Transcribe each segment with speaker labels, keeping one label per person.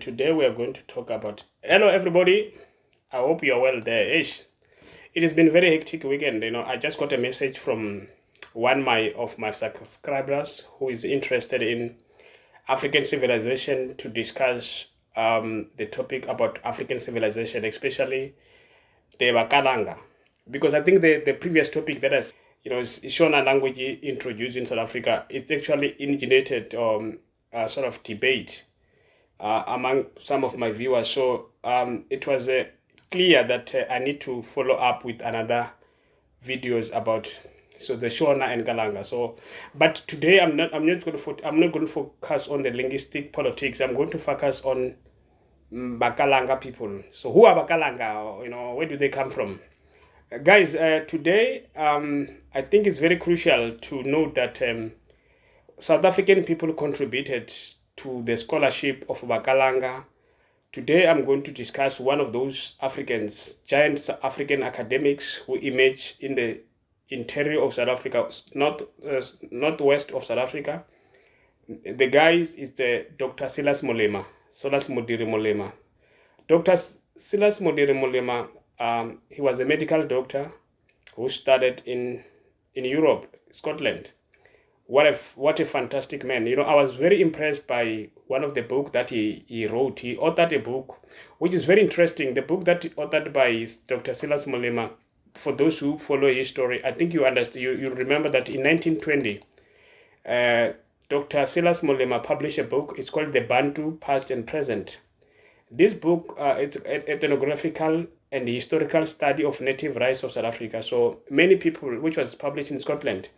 Speaker 1: Today we are going to talk about. Hello, everybody. I hope you are well there. It has been a very hectic weekend. I just got a message from of my subscribers who is interested in African civilization to discuss the topic about African civilization, especially the Kalanga, because I think the previous topic that has is Shona language introduced in South Africa. It's actually initiated a sort of debate among some of my viewers. So it was clear that I need to follow up with another videos about the Shona and Kalanga. So, but today I'm not going to focus on the linguistic politics. I'm going to focus on Bakalanga people. So who are Bakalanga? Where do they come from? Guys, today I think it's very crucial to note that South African people contributed to the scholarship of Bakalanga. Today I'm going to discuss one of those giant African academics who emerged in the interior of South Africa, northwest of South Africa. The guy is the Dr. Silas Molema, Silas Modiri Molema. Dr. Silas Modiri Molema, he was a medical doctor who studied in Europe, Scotland. What a fantastic man. I was very impressed by one of the book that he wrote. He authored a book which is very interesting. The book that he authored by Dr. Silas Molema, for those who follow his story, I think you understand. You remember that in 1920, Dr. Silas Molema published a book. It's called The Bantu, Past and Present. This book is an ethnographical and historical study of native rights of South Africa. So many people, which was published in Scotland.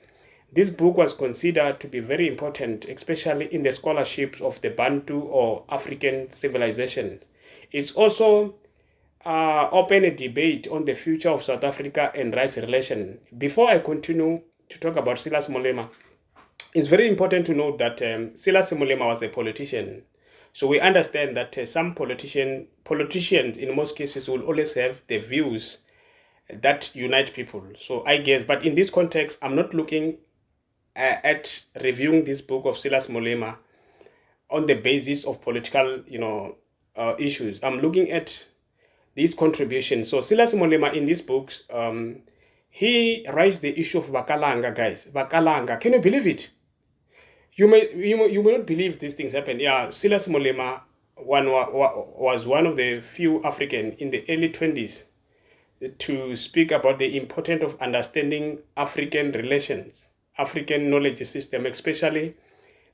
Speaker 1: This book was considered to be very important, especially in the scholarships of the Bantu or African civilization. It's also opened a debate on the future of South Africa and rights relation. Before I continue to talk about Silas Molema, it's very important to note that Silas Molema was a politician. So we understand that some politicians in most cases will always have the views that unite people. So I guess, but in this context, I'm not looking at reviewing this book of Silas Molema on the basis of political, issues. I'm looking at these contributions. So Silas Molema in these books, he raised the issue of Bakalanga, guys. Bakalanga, can you believe it? You may not believe these things happen. Yeah, Silas Molema was one of the few African in the early 20s to speak about the importance of understanding African relations, African knowledge system, especially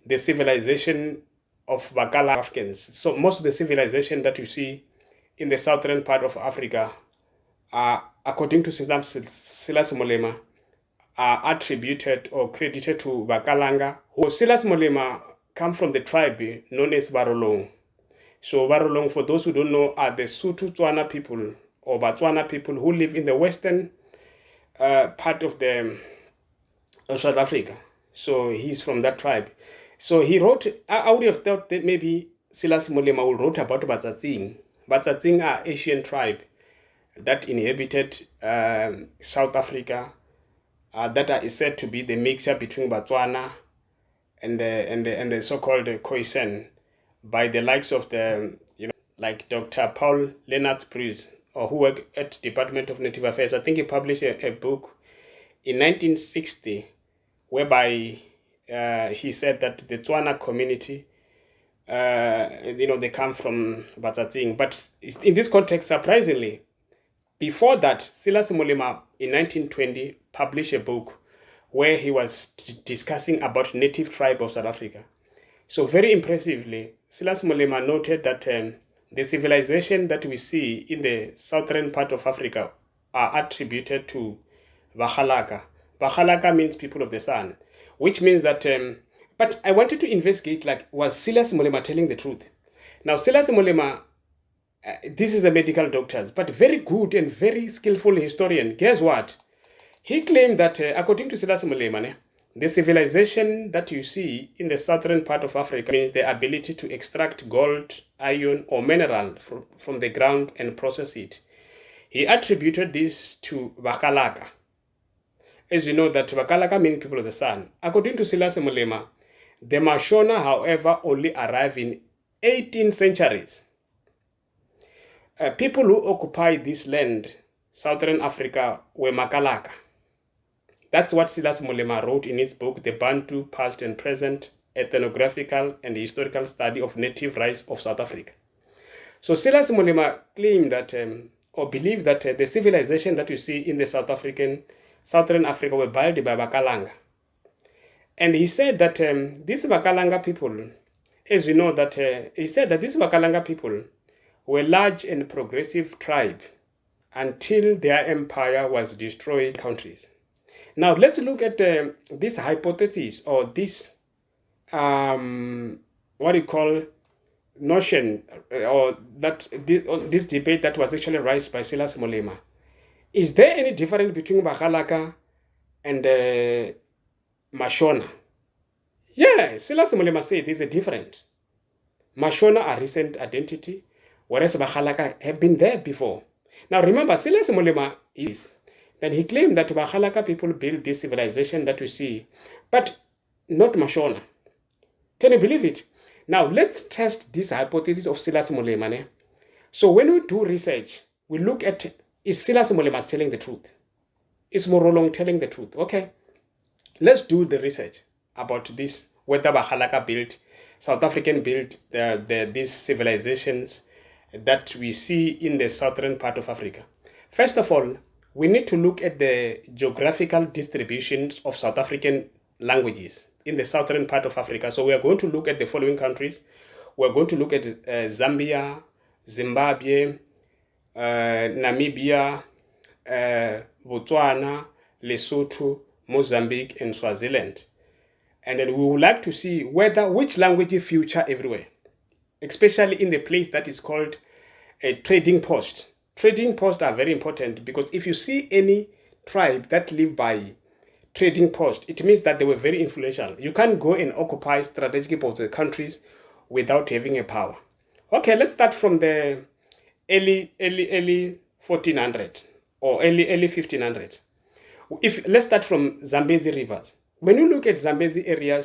Speaker 1: the civilization of Bakala Africans. So most of the civilization that you see in the southern part of Africa are, according to Silas Molema, are attributed or credited to Bakalanga. Silas Molema come from the tribe known as Barolong. So Barolong, for those who don't know, are the Sotho Tswana people or Batswana people who live in the western part of South Africa. So he's from that tribe. So he wrote, I would have thought that maybe Silas Molema would wrote about Batsatsing. Batsatsing are Asian tribe that inhabited South Africa, that are said to be the mixture between Botswana and the so-called Khoisan by the likes of like Dr. Paul Leonard Bruce, or who worked at Department of Native Affairs. I think he published a book in 1960 whereby he said that the Tswana community, they come from Batsatsing. But in this context, surprisingly, before that, Silas Molema in 1920 published a book where he was discussing about native tribe of South Africa. So very impressively, Silas Molema noted that the civilization that we see in the southern part of Africa are attributed to Bakalanga. Bakalanga means people of the sun, which means that, but I wanted to investigate, was Silas Molema telling the truth? Now, Silas Molema, this is a medical doctor, but very good and very skillful historian. Guess what? He claimed that, according to Silas Molema, the civilization that you see in the southern part of Africa means the ability to extract gold, iron, or mineral from the ground and process it. He attributed this to Bakalanga. As you know, that Bakalanga means people of the sun. According to Silas Molema, the Mashona, however, only arrive in 18 centuries. People who occupied this land, Southern Africa, were Makalaka. That's what Silas Molema wrote in his book, The Bantu, Past and Present, Ethnographical and Historical Study of Native Rights of South Africa. So Silas Molema claimed that, or believed that the civilization that you see in the Southern Africa were built by Kalanga. And he said that these Kalanga people, as we know that, he said that these Kalanga people were large and progressive tribe until their empire was destroyed countries. Now let's look at this hypothesis, or this what you call notion, or that this debate that was actually raised by Silas Molema. Is there any difference between Bakalaka and Mashona? Yeah, Silas Molema said there's a difference. Mashona are recent identity, whereas Bakalaka have been there before. Now remember, Silas Molema is, then he claimed that Bakalaka people built this civilization that we see, but not Mashona. Can you believe it? Now let's test this hypothesis of Silas Molema. So when we do research, we look at, is Silas Molema telling the truth? Is Morolong telling the truth? Okay, let's do the research about this, whether Bakalaka built, South African built these civilizations that we see in the southern part of Africa. First of all, we need to look at the geographical distributions of South African languages in the southern part of Africa. So we are going to look at the following countries. We're going to look at Zambia, Zimbabwe, Namibia, Botswana, Lesotho, Mozambique, and Swaziland. And then we would like to see which language feature everywhere, especially in the place that is called a trading post. Trading posts are very important, because if you see any tribe that live by trading post, it means that they were very influential. You can't go and occupy strategic countries without having a power. Okay, let's start from the early 1400 or early 1500. Let's start from Zambezi rivers. When you look at Zambezi areas,